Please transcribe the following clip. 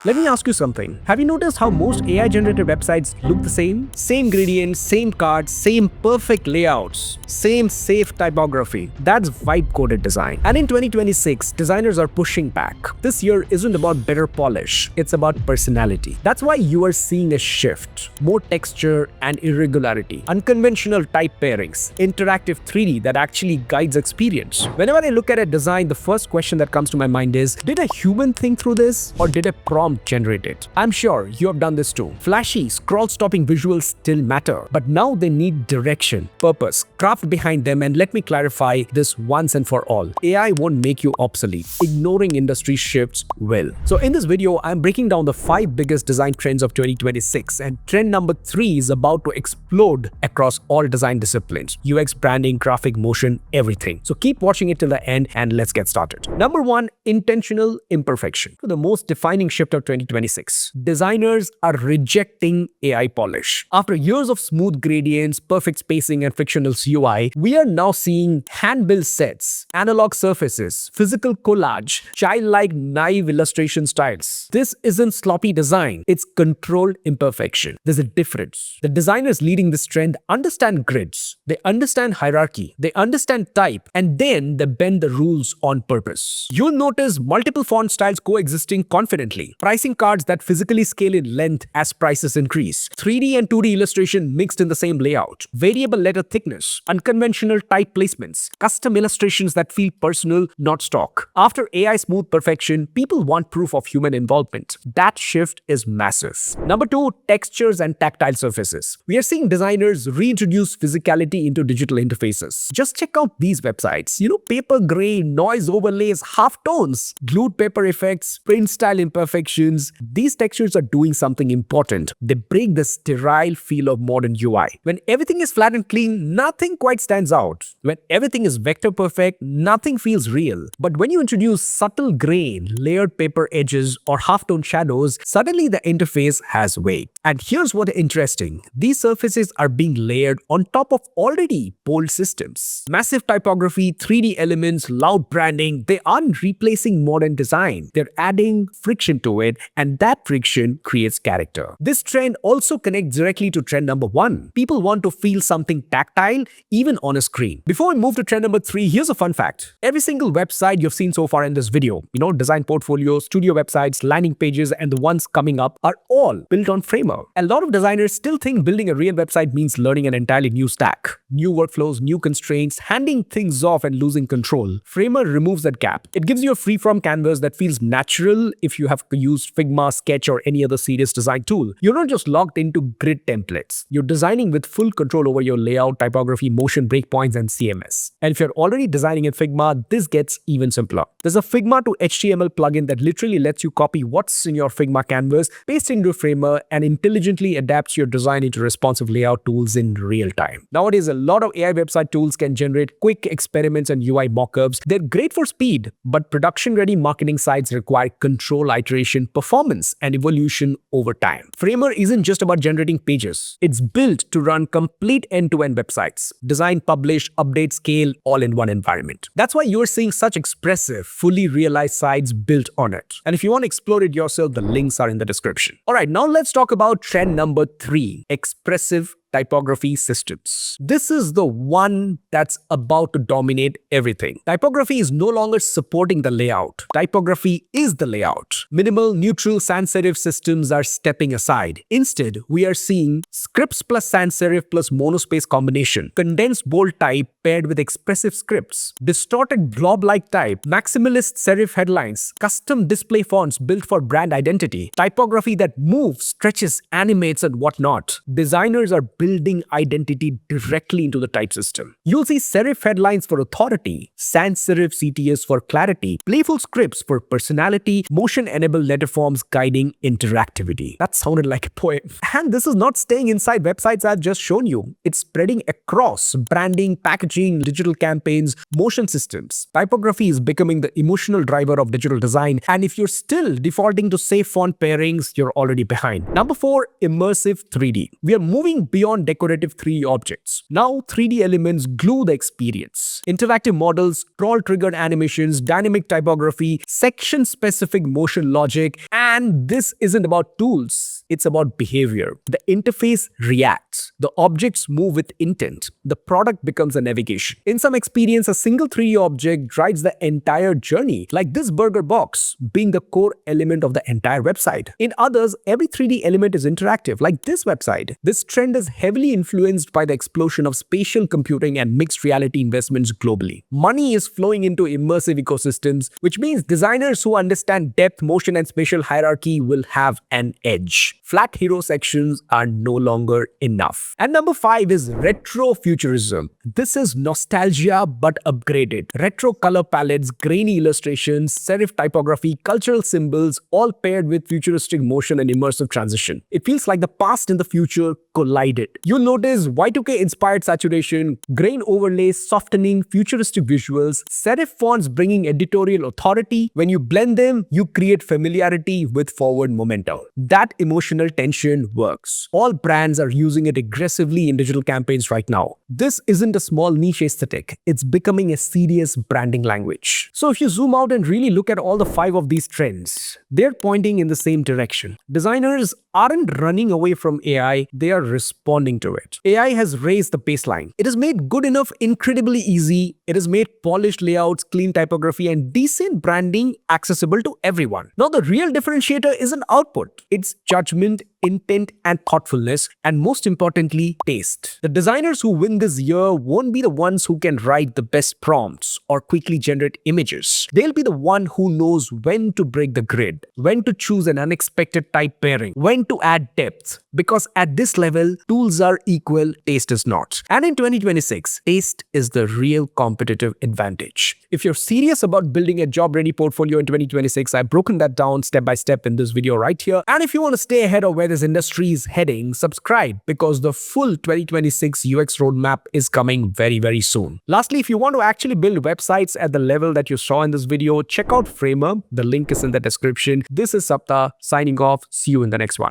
Let me ask you something. Have you noticed how most AI-generated websites look the same? Same gradients, same cards, same perfect layouts, same safe typography. That's vibe-coded design. And in 2026, designers are pushing back. This year isn't about better polish, it's about personality. That's why you are seeing a shift. More texture and irregularity, unconventional type pairings, interactive 3D that actually guides experience. Whenever I look at a design, the first question that comes to my mind is, did a human think through this, or did a prompt generate it? I'm sure you have done this too. Flashy, scroll-stopping visuals still matter, but now they need direction, purpose, craft behind them, and let me clarify this once and for all. AI won't make you obsolete. Ignoring industry shifts will. So in this video, I'm breaking down the 5 biggest design trends of 2026, and trend number 3 is about to explode across all design disciplines: UX, branding, graphic, motion, everything. So keep watching it till the end and let's get started. Number 1, intentional imperfection. The most defining shift of 2026. Designers are rejecting AI polish. After years of smooth gradients, perfect spacing, and frictionless UI, we are now seeing hand-built sets, analog surfaces, physical collage, childlike naive illustration styles. This isn't sloppy design, it's controlled imperfection. There's a difference. The designers leading this trend understand grids, they understand hierarchy, they understand type, and then they bend the rules on purpose. You'll notice multiple font styles coexisting confidently, pricing cards that physically scale in length as prices increase, 3D and 2D illustration mixed in the same layout, variable letter thickness, unconventional type placements, custom illustrations that feel personal, not stock. After AI smooth perfection, people want proof of human involvement. That shift is massive. Number 2, textures and tactile surfaces. We are seeing designers reintroduce physicality into digital interfaces. Just check out these websites. Paper gray, noise overlays, halftones, glued paper effects, print style imperfections. These textures are doing something important. They break the sterile feel of modern UI. When everything is flat and clean, nothing quite stands out. When everything is vector perfect, nothing feels real. But when you introduce subtle grain, layered paper edges, or halftone shadows, suddenly the interface has weight. And here's what's interesting. These surfaces are being layered on top of already bold systems. Massive typography, 3D elements, loud branding, they aren't replacing modern design. They're adding friction to it, and that friction creates character. This trend also connects directly to trend number 1. People want to feel something tactile, even on a screen. Before we move to trend number 3, here's a fun fact. Every single website you've seen so far in this video, design portfolios, studio websites, landing pages, and the ones coming up are all built on Framer. A lot of designers still think building a real website means learning an entirely new stack. New workflows, new constraints, handing things off and losing control. Framer removes that gap. It gives you a free-form canvas that feels natural if you have used Figma, Sketch, or any other serious design tool. You're not just locked into grid templates. You're designing with full control over your layout, typography, motion, breakpoints, and CMS. And if you're already designing in Figma, this gets even simpler. There's a Figma to HTML plugin that literally lets you copy what's in your Figma canvas, paste it into Framer, and intelligently adapts your design into responsive layout tools in real time. Nowadays, a lot of AI website tools can generate quick experiments and UI mockups. They're great for speed, but production-ready marketing sites require control, iteration, performance, and evolution over time. Framer isn't just about generating pages. It's built to run complete end-to-end websites. Design, publish, update, scale, all in one environment. That's why you're seeing such expressive, fully realized sites built on it. And if you want to explore it yourself, the links are in the description. Alright, now let's talk about trend number 3, expressive typography systems. This is the one that's about to dominate everything. Typography is no longer supporting the layout. Typography is the layout. Minimal, neutral, sans serif systems are stepping aside. Instead, we are seeing scripts plus sans serif plus monospace combination, condensed bold type paired with expressive scripts, distorted blob-like type, maximalist serif headlines, custom display fonts built for brand identity, typography that moves, stretches, animates, and whatnot. Designers are building identity directly into the type system. You'll see serif headlines for authority, sans serif CTS for clarity, playful scripts for personality, motion-enabled letterforms guiding interactivity. That sounded like a poem. And this is not staying inside websites I've just shown you. It's spreading across branding, packaging, digital campaigns, motion systems. Typography is becoming the emotional driver of digital design, and if you're still defaulting to safe font pairings, you're already behind. Number 4, immersive 3D. We are moving beyond beyond decorative 3D objects. Now 3D elements glue the experience. Interactive models, scroll-triggered animations, dynamic typography, section-specific motion logic, and this isn't about tools. It's about behavior. The interface reacts. The objects move with intent. The product becomes a navigation. In some experience, a single 3D object drives the entire journey, like this burger box being the core element of the entire website. In others, every 3D element is interactive, like this website. This trend is heavily influenced by the explosion of spatial computing and mixed reality investments globally. Money is flowing into immersive ecosystems, which means designers who understand depth, motion, and spatial hierarchy will have an edge. Flat hero sections are no longer enough. And number 5 is retro-futurism. This is nostalgia but upgraded. Retro color palettes, grainy illustrations, serif typography, cultural symbols, all paired with futuristic motion and immersive transition. It feels like the past and the future collided. You'll notice Y2K-inspired saturation, grain overlays, softening, futuristic visuals, serif fonts bringing editorial authority. When you blend them, you create familiarity with forward momentum. That emotional tension works. All brands are using it aggressively in digital campaigns right now. This isn't a small niche aesthetic. It's becoming a serious branding language. So if you zoom out and really look at all the 5 of these trends, they're pointing in the same direction. Designers aren't running away from AI, they are responding to it. AI has raised the baseline. It has made good enough incredibly easy. It has made polished layouts, clean typography, and decent branding accessible to everyone. Now the real differentiator isn't output. It's judgment, intent, and thoughtfulness, and most importantly, taste. The designers who win this year won't be the ones who can write the best prompts or quickly generate images. They'll be the one who knows when to break the grid, when to choose an unexpected type pairing, when to add depth. Because at this level, tools are equal, taste is not. And in 2026, taste is the real competitive advantage. If you're serious about building a job-ready portfolio in 2026, I've broken that down step by step in this video right here. And if you want to stay ahead of where this industry is heading, subscribe, because the full 2026 UX roadmap is coming very, very soon. Lastly, if you want to actually build websites at the level that you saw in this video, check out Framer. The link is in the description. This is Sapta signing off. See you in the next one.